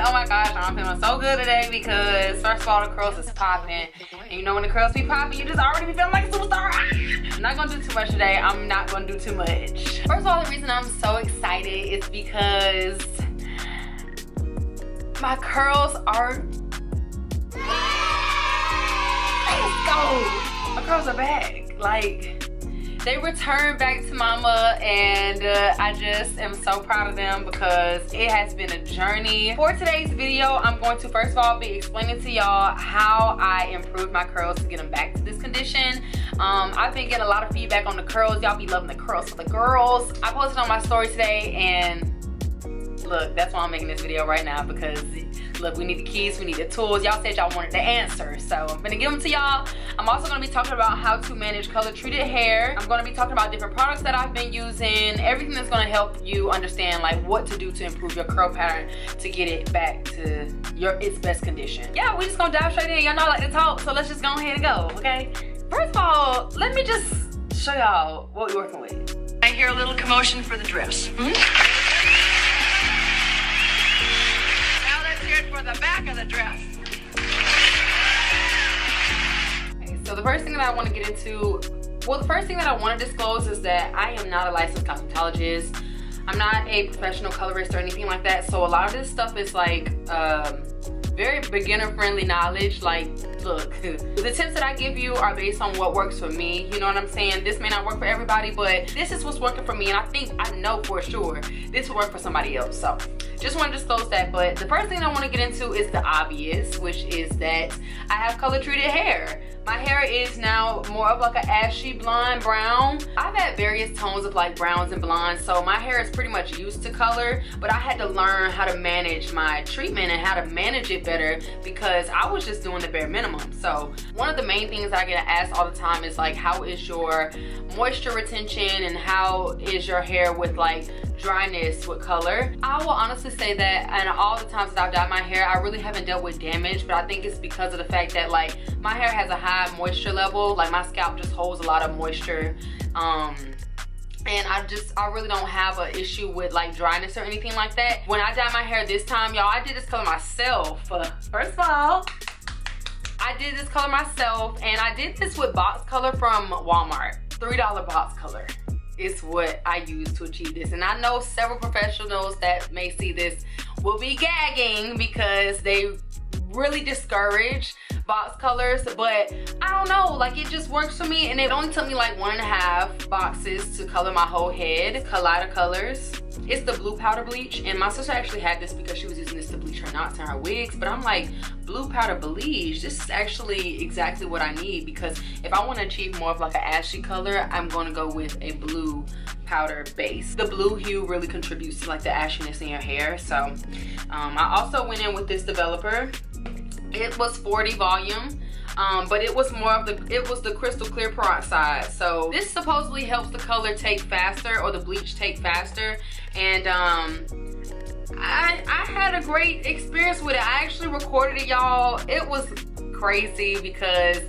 oh my gosh, I'm feeling so good today because first of all, the curls is popping. And you know when the curls be popping, you just already be feeling like a superstar. I'm not gonna do too much today. I'm not gonna do too much. First of all, the reason I'm so excited is because my curls are, let's go. My curls are back. Like, they returned back to mama, and I just am so proud of them because it has been a journey. For today's video, I'm going to first of all be explaining to y'all how I improved my curls to get them back to this condition. I've been getting a lot of feedback on the curls. Y'all be loving the curls for the girls. I posted on my story today, and look, that's why I'm making this video right now, because look, we need the keys, we need the tools. Y'all said y'all wanted the answer, so I'm gonna give them to y'all. I'm also gonna be talking about how to manage color treated hair. I'm gonna be talking about different products that I've been using, everything that's gonna help you understand like what to do to improve your curl pattern to get it back to its best condition. Yeah, we just gonna dive straight in. Y'all know I like to talk, so let's just go ahead and go, okay? First of all, let me just show y'all what we're working with. I hear a little commotion for the dress. For the back of the dress. Okay, so the first thing that I want to get into, well, the first thing that I want to disclose is that I am not a licensed cosmetologist. I'm not a professional colorist or anything like that. So a lot of this stuff is like very beginner friendly knowledge. Like, look, the tips that I give you are based on what works for me. You know what I'm saying? This may not work for everybody, but this is what's working for me, and I know for sure this will work for somebody else. So just want to disclose that. But the first thing I want to get into is the obvious, which is that I have color treated hair. My hair is now more of like an ashy blonde brown. I've had various tones of like browns and blondes, so my hair is pretty much used to color, but I had to learn how to manage my treatment and how to manage it better because I was just doing the bare minimum. So one of the main things that I get asked all the time is like, how is your moisture retention and how is your hair with like dryness with color? I will honestly say that, and all the times that I've dyed my hair, I really haven't dealt with damage, but I think it's because of the fact that like my hair has a high moisture level. Like my scalp just holds a lot of moisture, and I really don't have an issue with like dryness or anything like that. When I dyed my hair this time, y'all, I did this color myself. First of all, I did this color myself, and I did this with box color from Walmart. $3 box color is what I use to achieve this. And I know several professionals that may see this will be gagging because they really discourage box colors, but I don't know, like it just works for me, and it only took me like 1.5 boxes to color my whole head. Kayla colors. It's the blue powder bleach, and my sister actually had this because she was using this to bleach her knots and her wigs, but I'm like, blue powder bleach, this is actually exactly what I need, because if I want to achieve more of like an ashy color, I'm going to go with a blue powder base. The blue hue really contributes to like the ashiness in your hair. So I also went in with this developer. It was 40 volume, but it was more of the crystal clear peroxide. So this supposedly helps the color take faster, or the bleach take faster. And I had a great experience with it. I actually recorded it, y'all. It was crazy because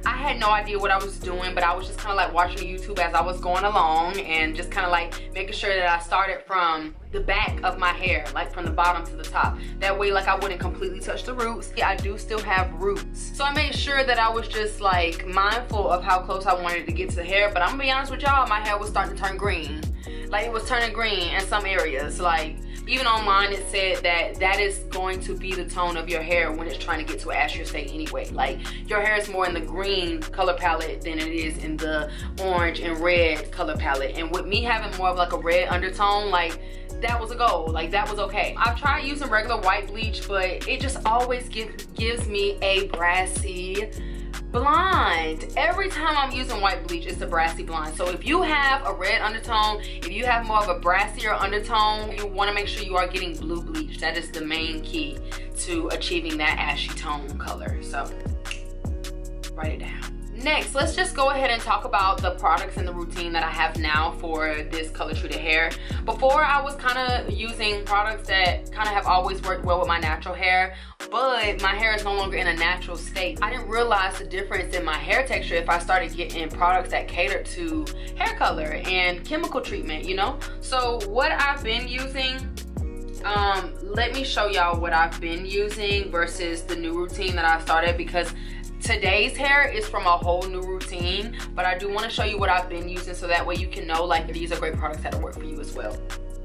I had no idea what I was doing, but I was just kind of like watching YouTube as I was going along and just kind of like making sure that I started from the back of my hair, like from the bottom to the top. That way, like I wouldn't completely touch the roots. Yeah, I do still have roots. So I made sure that I was just like mindful of how close I wanted to get to the hair. But I'm gonna be honest with y'all, my hair was starting to turn green. Like it was turning green in some areas. Like even online it said that that is going to be the tone of your hair when it's trying to get to an ashier state anyway. Like your hair is more in the green color palette than it is in the orange and red color palette. And with me having more of like a red undertone, like that was a goal. Like that was okay. I've tried using regular white bleach, but it just always gives me a brassy blonde. Every time I'm using white bleach, it's a brassy blonde. So if you have a red undertone, if you have more of a brassier undertone, you want to make sure you are getting blue bleach. That is the main key to achieving that ashy tone color. So write it down. Next, let's just go ahead and talk about the products and the routine that I have now for this color treated hair. Before, I was kind of using products that kind of have always worked well with my natural hair, but my hair is no longer in a natural state. I didn't realize the difference in my hair texture if I started getting products that catered to hair color and chemical treatment, you know? So what I've been using Let me show y'all what I've been using versus the new routine that I started, because today's hair is from a whole new routine, but I do want to show you what I've been using so that way you can know like these are great products that'll work for you as well.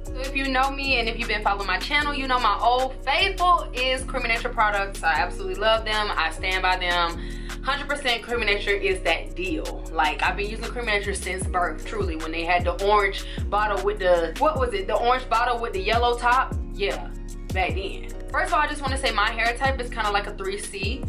So if you know me and if you've been following my channel, you know my old faithful is Creamy Nature products. I absolutely love them. I stand by them. 100% Creamy Nature is that deal. Like, I've been using Creamy Nature since birth, truly. When they had the orange bottle with the, what was it? The orange bottle with the yellow top? Yeah, back then. First of all, I just want to say my hair type is kind of like a 3C.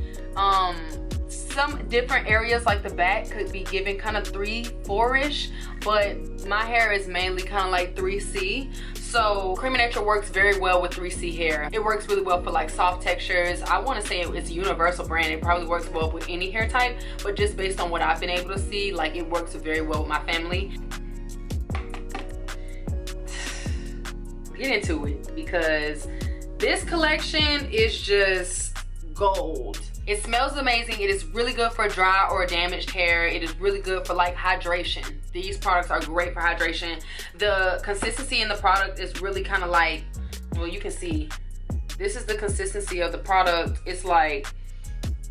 Some different areas like the back could be given kind of 3-4ish, but my hair is mainly kind of like 3C. So Creamy Nature works very well with 3C hair. It works really well for like soft textures. I want to say it's a universal brand. It probably works well with any hair type, but just based on what I've been able to see, like it works very well with my family. Get into it, because this collection is just gold. It smells amazing. It is really good for dry or damaged hair. It is really good for like hydration. These products are great for hydration. The consistency in the product is really kind of like, well, you can see, this is the consistency of the product. It's like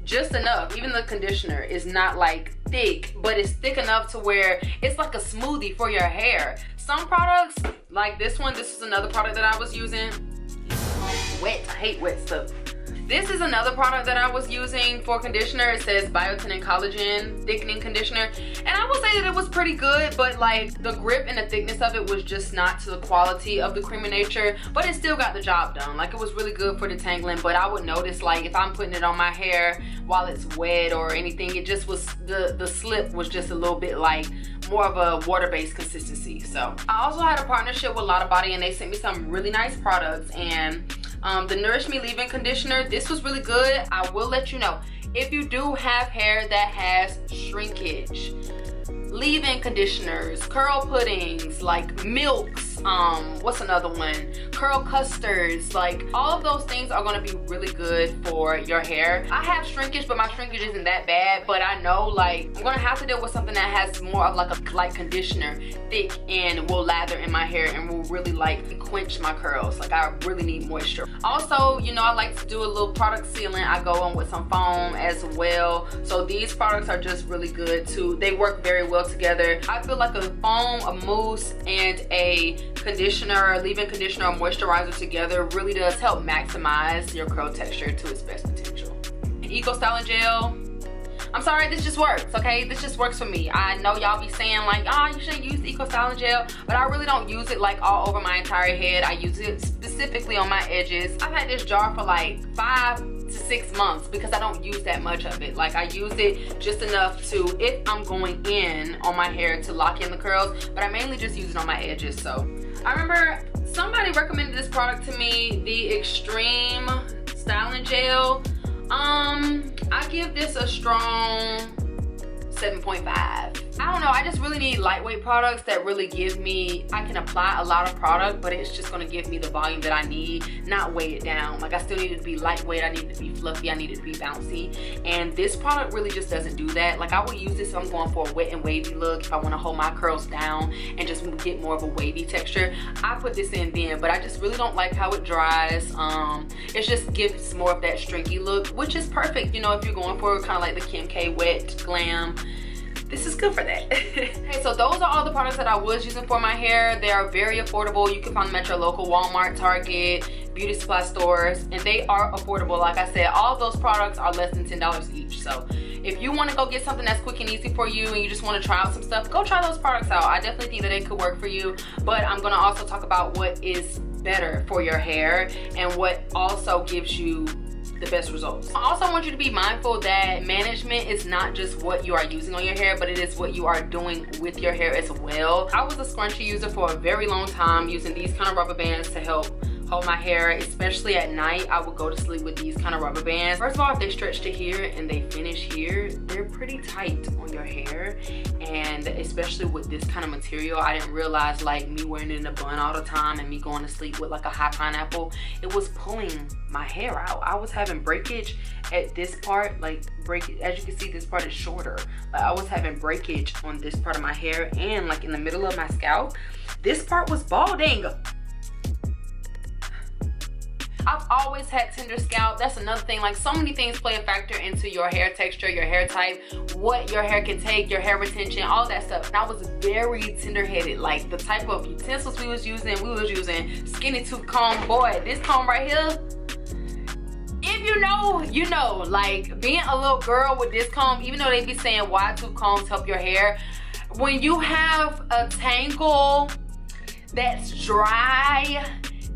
just enough. Even the conditioner is not like thick, but it's thick enough to where it's like a smoothie for your hair. Some products, like this one, this is another product that I was using. Wet, I hate wet stuff. This is another product that I was using for conditioner. It says biotin and collagen thickening conditioner, and I will say that it was pretty good, but like the grip and the thickness of it was just not to the quality of the Creamy Nature, but it still got the job done. Like, it was really good for detangling, but I would notice like if I'm putting it on my hair while it's wet or anything, it just was, the slip was just a little bit like more of a water-based consistency. So I also had a partnership with Lotta Body, and they sent me some really nice products, and the Nourish Me leave-in conditioner, this was really good. I will let you know, if you do have hair that has shrinkage, leave-in conditioners, curl puddings, like milks, what's another one, curl custards, like all of those things are going to be really good for your hair. I have shrinkage, but my shrinkage isn't that bad, but I know like I'm going to have to deal with something that has more of like a light conditioner, thick, and will lather in my hair and will really like quench my curls. Like, I really need moisture. Also, you know, I like to do a little product sealant. I go on with some foam as well, so these products are just really good too. They work very well together. I feel like a foam, a mousse, and a conditioner, leave-in conditioner or moisturizer together really does help maximize your curl texture to its best potential. Eco Styling Gel, I'm sorry, this just works, okay? This just works for me. I know y'all be saying like, you shouldn't use Eco Styling Gel, but I really don't use it like all over my entire head. I use it specifically on my edges. I've had this jar for like 5 to 6 months because I don't use that much of it. Like, I use it just enough to, if I'm going in on my hair, to lock in the curls, but I mainly just use it on my edges. So I remember somebody recommended this product to me, the Extreme Styling Gel. I give this a strong 7.5. I don't know, I just really need lightweight products that really give me, I can apply a lot of product, but it's just gonna give me the volume that I need, not weigh it down. Like, I still need it to be lightweight, I need it to be fluffy, I need it to be bouncy, and this product really just doesn't do that. Like, I would use this if I'm going for a wet and wavy look, if I wanna hold my curls down and just get more of a wavy texture. I put this in then, but I just really don't like how it dries. It just gives more of that stringy look, which is perfect, you know, if you're going for kind of like the Kim K wet glam. This is good for that. Okay, so those are all the products that I was using for my hair. They are very affordable. You can find them at your local Walmart, Target, beauty supply stores, and they are affordable. Like I said, all of those products are less than $10 each. So if you want to go get something that's quick and easy for you and you just want to try out some stuff, go try those products out. I definitely think that they could work for you, but I'm going to also talk about what is better for your hair and what also gives you the best results. I also want you to be mindful that management is not just what you are using on your hair, but it is what you are doing with your hair as well. I was a scrunchie user for a very long time, using these kind of rubber bands to help hold my hair, especially at night. I would go to sleep with these kind of rubber bands. First of all, if they stretch to here and they finish here, they're pretty tight on your hair, and especially with this kind of material, I didn't realize, like, me wearing it in a bun all the time and me going to sleep with like a high pineapple, it was pulling my hair out. I was having breakage at this part, like breakage, as you can see, this part is shorter. Like, I was having breakage on this part of my hair, and like in the middle of my scalp, this part was balding. I've always had tender scalp. That's another thing. Like, so many things play a factor into your hair texture, your hair type, what your hair can take, your hair retention, all that stuff. And I was very tender-headed. Like, the type of utensils we was using skinny tooth comb. Boy, this comb right here, if you know, you know. Like, being a little girl with this comb, even though they be saying wide tooth combs help your hair, when you have a tangle that's dry,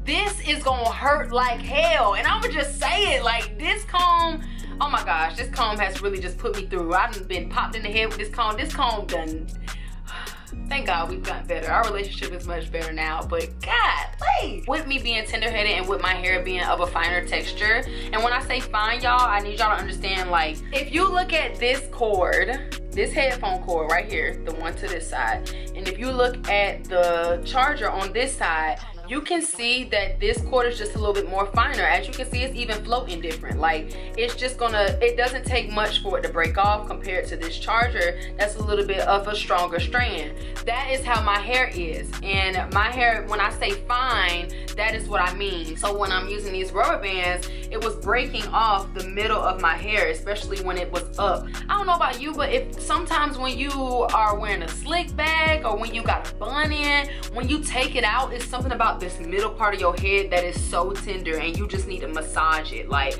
this is gonna hurt like hell. And I'ma just say it, like, this comb, oh my gosh, this comb has really just put me through. I've been popped in the head with this comb. This comb done, thank God we've gotten better. Our relationship is much better now, but God, please. With me being tender-headed and with my hair being of a finer texture, and when I say fine, y'all, I need y'all to understand, like, if you look at this cord, this headphone cord right here, the one to this side, and if you look at the charger on this side, you can see that this cord is just a little bit more finer. As you can see, it's even floating different. Like, it's just gonna, it doesn't take much for it to break off compared to this charger that's a little bit of a stronger strand. That is how my hair is. And my hair, when I say fine, that is what I mean. So when I'm using these rubber bands, it was breaking off the middle of my hair, especially when it was up. I don't know about you, but if sometimes when you are wearing a slick back or when you got a bun in, when you take it out, it's something about this middle part of your head that is so tender, and you just need to massage it. Like,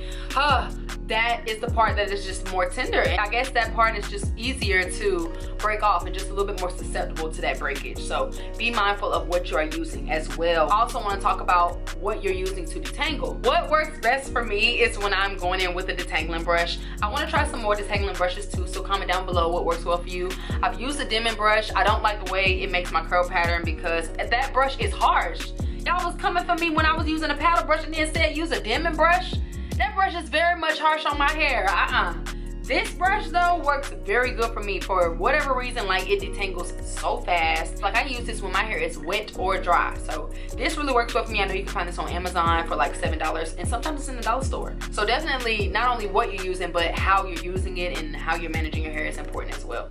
that is the part that is just more tender, and I guess that part is just easier to break off and just a little bit more susceptible to that breakage. So be mindful of what you are using as well. I also want to talk about what you're using to detangle. What works best for me is when I'm going in with a detangling brush. I want to try some more detangling brushes too, so comment down below what works well for you. I've used a dimming brush. I don't like the way it makes my curl pattern because that brush is harsh. Y'all was coming for me when I was using a paddle brush and then said use a dimming brush. That brush is very much harsh on my hair. This brush though works very good for me for whatever reason. Like, it detangles so fast. Like, I use this when my hair is wet or dry. So this really works well for me. I know you can find this on Amazon for like $7, and sometimes it's in the dollar store. So definitely not only what you're using, but how you're using it and how you're managing your hair is important as well.